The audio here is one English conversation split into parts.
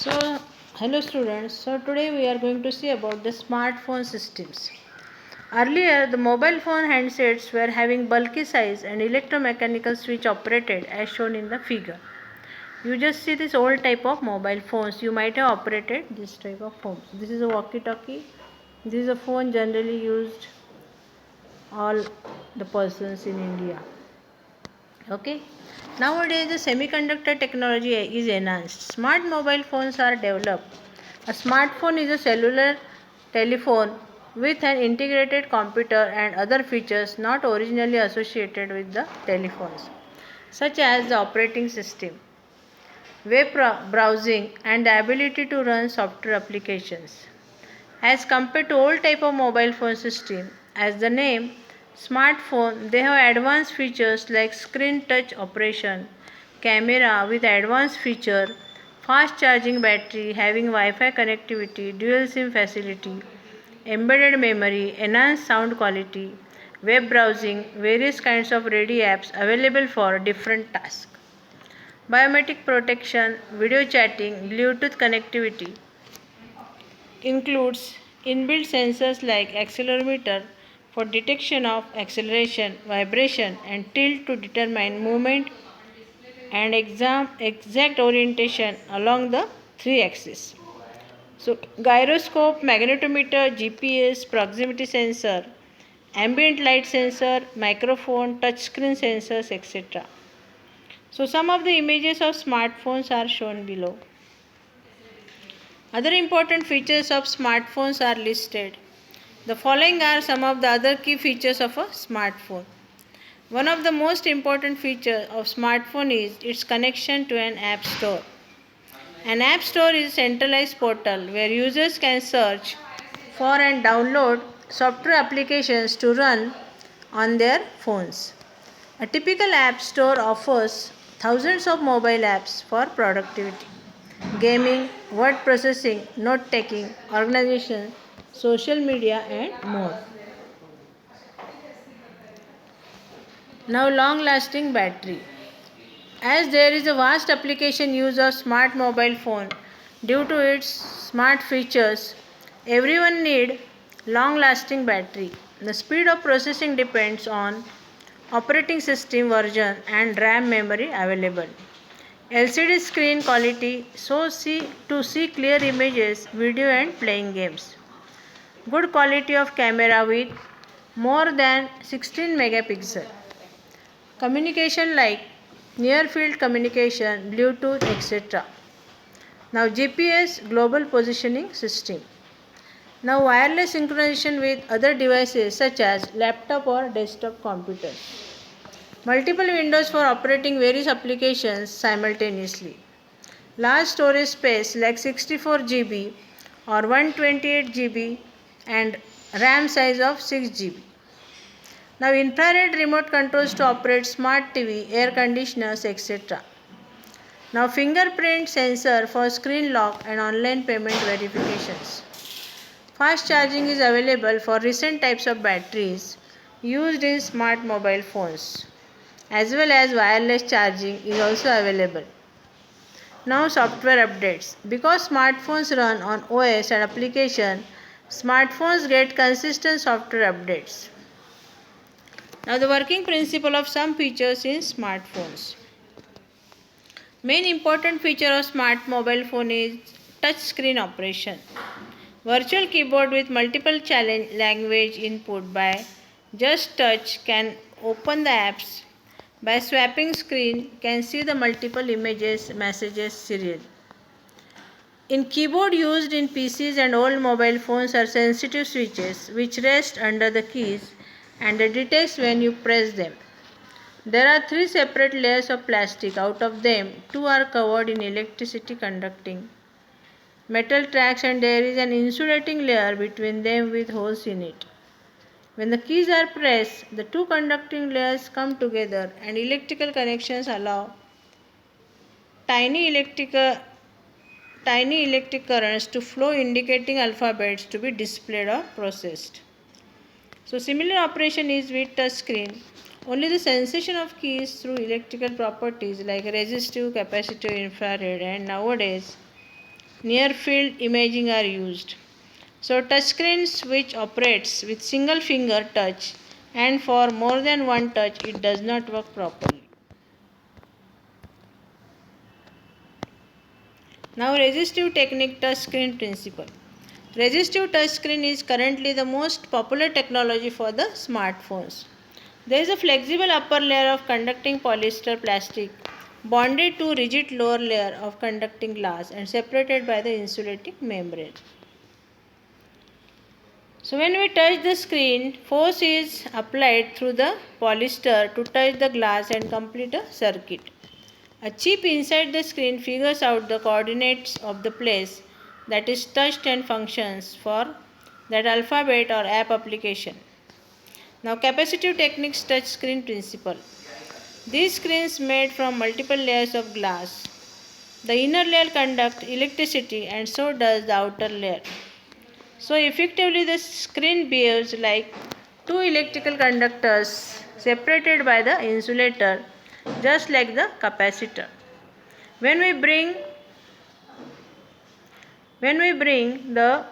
So, hello students. So, today we are going to see about the smartphone systems. Earlier, the mobile phone handsets were having bulky size and electromechanical switch operated as shown in the figure. You just see this old type of mobile phones. You might have operated this type of phones. This is a walkie-talkie. This is a phone generally used all the persons in India. Okay. Nowadays, the semiconductor technology is enhanced. Smart mobile phones are developed. A smartphone is a cellular telephone with an integrated computer and other features not originally associated with the telephones, such as the operating system, web browsing, and the ability to run software applications. As compared to old type of mobile phone system, as the name smartphone, they have advanced features like screen touch operation, camera with advanced feature, fast charging battery, having Wi-Fi connectivity, dual SIM facility, embedded memory, enhanced sound quality, web browsing, various kinds of ready apps available for different tasks. Biometric protection, video chatting, Bluetooth connectivity, includes inbuilt sensors like accelerometer for detection of acceleration, vibration, and tilt to determine movement and exact orientation along the three axes. So, gyroscope, magnetometer, GPS, proximity sensor, ambient light sensor, microphone, touchscreen sensors, etc. So, some of the images of smartphones are shown below. Other important features of smartphones are listed. The following are some of the other key features of a smartphone. One of the most important features of smartphone is its connection to an app store. An app store is a centralized portal where users can search for and download software applications to run on their phones. A typical app store offers thousands of mobile apps for productivity, gaming, word processing, note taking, organization, social media, and more. Now, long lasting battery. As there is a vast application use of smart mobile phone due to its smart features, everyone need long lasting battery. The speed of processing depends on operating system version and RAM memory available. LCD screen quality to see clear images, video and playing games. Good quality of camera with more than 16 megapixel. Communication like near field communication, Bluetooth, etc. Now GPS global positioning system. Now wireless synchronization with other devices such as laptop or desktop computers. Multiple windows for operating various applications simultaneously. Large storage space like 64 GB or 128 GB and RAM size of 6 GB. Now infrared remote controls to operate smart TV, air conditioners, etc. Now fingerprint sensor for screen lock and online payment verifications. Fast charging is available for recent types of batteries used in smart mobile phones, as well as wireless charging is also available. Now software updates. Because smartphones run on OS and application, smartphones get consistent software updates. Now the working principle of some features in smartphones. Main important feature of smart mobile phone is touch screen operation. Virtual keyboard with multiple challenge language input by just touch can open the apps. By swapping screen can see the multiple images, messages, serial. In keyboard used in PCs and old mobile phones are sensitive switches which rest under the keys and detects when you press them. There are 3 separate layers of plastic. Out of them, 2 are covered in electricity conducting metal tracks and there is an insulating layer between them with holes in it. When the keys are pressed, the 2 conducting layers come together and electrical connections allow tiny electric currents to flow indicating alphabets to be displayed or processed. So similar operation is with touch screen. Only the sensation of keys through electrical properties like resistive, capacitive, infrared and nowadays near field imaging are used. So touchscreens which operates with single finger touch and for more than one touch it does not work properly. Now resistive technique touchscreen principle. Resistive touchscreen is currently the most popular technology for the smartphones. There is a flexible upper layer of conducting polyester plastic bonded to rigid lower layer of conducting glass and separated by the insulating membrane. So when we touch the screen, force is applied through the polyester to touch the glass and complete a circuit. A chip inside the screen figures out the coordinates of the place that is touched and functions for that alphabet or app application. Now capacitive techniques touch screen principle. These screens made from multiple layers of glass. The inner layer conducts electricity and so does the outer layer. So effectively the screen behaves like two electrical conductors separated by the insulator, just like the capacitor. When we bring the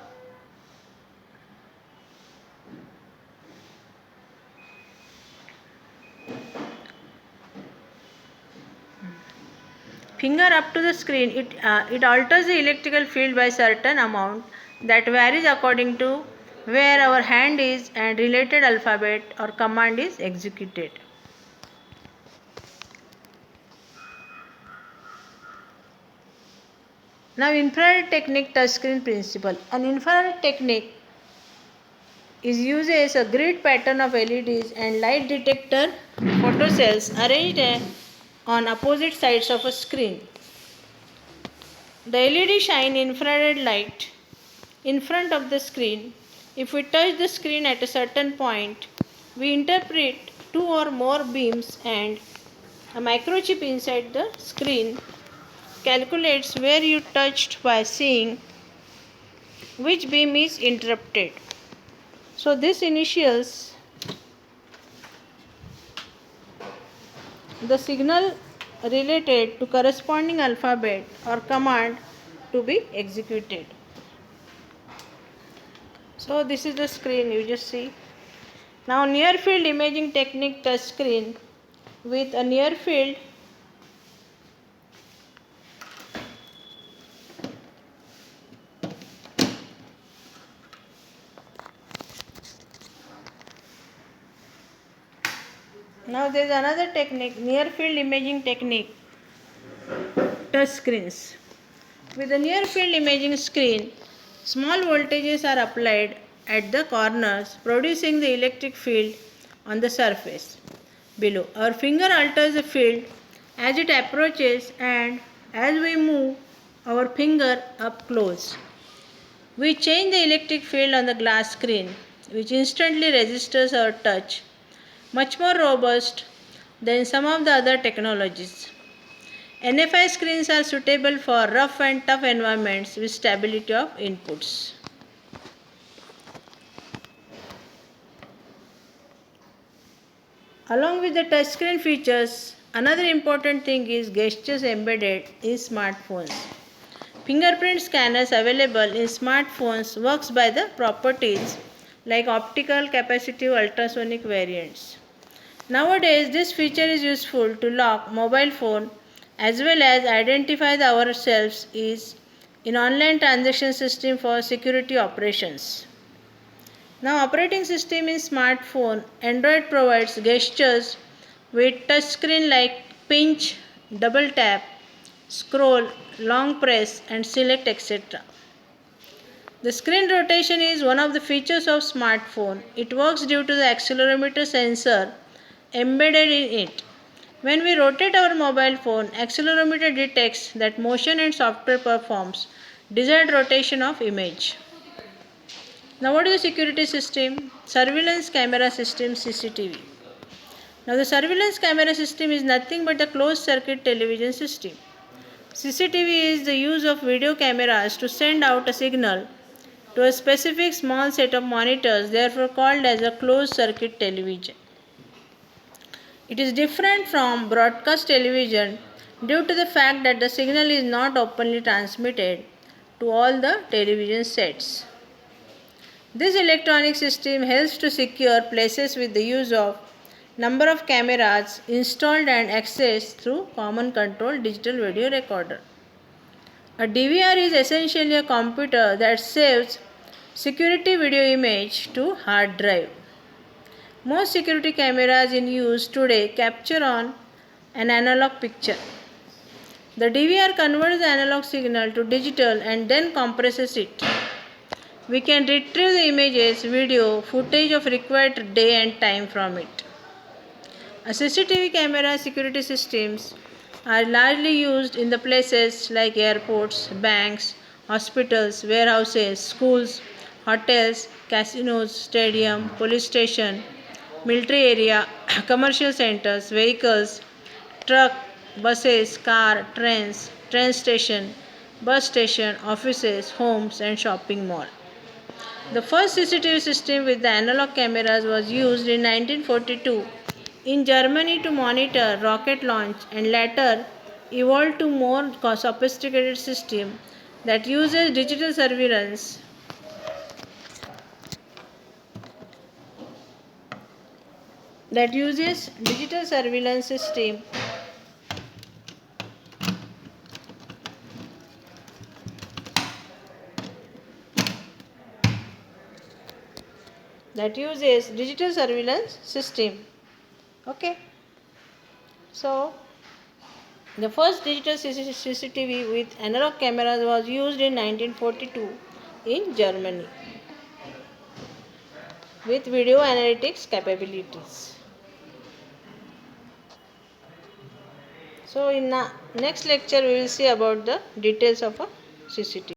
finger up to the screen, it alters the electrical field by certain amount that varies according to where our hand is and related alphabet or command is executed. Now infrared technique touchscreen principle. An infrared technique uses a grid pattern of LEDs and light detector photocells arranged on opposite sides of a screen. The LED shine infrared light in front of the screen. If we touch the screen at a certain point, we interpret two or more beams and a microchip inside the screen calculates where you touched by seeing which beam is interrupted. So this initials the signal related to corresponding alphabet or command to be executed. So this is the screen you just see. Now near field imaging technique touch screen with a near field Now there is another technique, near field imaging technique, touch screens. With the near field imaging screen, small voltages are applied at the corners, producing the electric field on the surface below. Our finger alters the field as it approaches, and as we move our finger up close, we change the electric field on the glass screen, which instantly registers our touch, much more robust than some of the other technologies. NFI screens are suitable for rough and tough environments with stability of inputs. Along with the touchscreen features, another important thing is gestures embedded in smartphones. Fingerprint scanners available in smartphones works by the properties like optical, capacitive, ultrasonic variants. Nowadays, this feature is useful to lock mobile phone as well as identify ourselves in online transaction system for security operations. Now operating system in smartphone, Android provides gestures with touchscreen like pinch, double tap, scroll, long press and select etc. The screen rotation is one of the features of smartphone. It works due to the accelerometer sensor embedded in it. When we rotate our mobile phone, accelerometer detects that motion and software performs desired rotation of image. Now what is the security system? Surveillance camera system, CCTV. Now the surveillance camera system is nothing but a closed circuit television system. CCTV is the use of video cameras to send out a signal to a specific small set of monitors, therefore called as a closed circuit television. It is different from broadcast television due to the fact that the signal is not openly transmitted to all the television sets. This electronic system helps to secure places with the use of number of cameras installed and accessed through common control digital video recorder. A DVR is essentially a computer that saves security video image to hard drive. Most security cameras in use today capture on an analog picture. The DVR converts the analog signal to digital and then compresses it. We can retrieve the images, video, footage of required day and time from it. A CCTV camera security systems are largely used in the places like airports, banks, hospitals, warehouses, schools, hotels, casinos, stadium, police station, military area, commercial centers, vehicles, truck, buses, car, trains, train station, bus station, offices, homes and shopping mall. The first CCTV system with the analog cameras was used in 1942 in Germany to monitor rocket launch and later evolved to more sophisticated system that uses digital surveillance system Okay, so the first digital CCTV with analog cameras was used in 1942 in Germany with video analytics capabilities. So in the next lecture we will see about the details of a CCTV.